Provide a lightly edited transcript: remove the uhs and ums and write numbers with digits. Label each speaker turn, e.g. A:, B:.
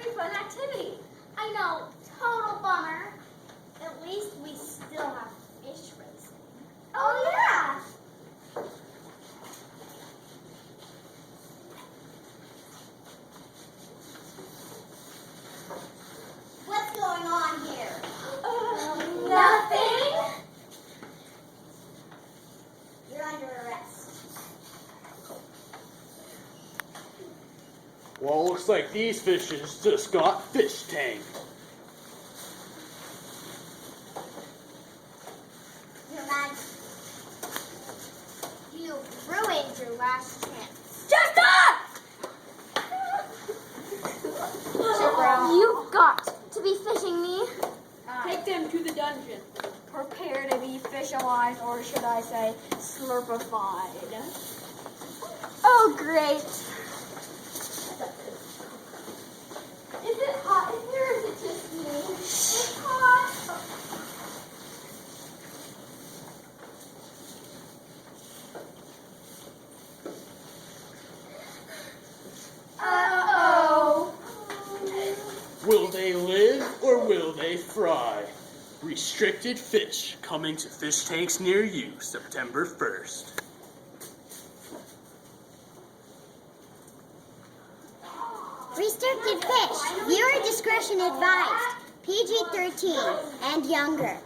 A: free fun activity. I know, total bummer. At least we still have fish racing. Oh, yeah.
B: What's going on here?
A: Nothing.
B: You're under arrest.
C: Well, looks like these fishes just got fish tamed.
B: Your Majesty, you ruined your last chance.
A: Just up! You've got to be fishing me.
D: Take them to the dungeon. Prepare to be fishalized, or should I say, slurpified.
A: Oh, great. Is it hot in here, or is it just me? It's hot. Uh-oh.
C: Will they live or will they fry? Restricted fish coming to fish tanks near you September 1st.
B: Restricted fish. Viewer discretion advised. PG-13 and younger.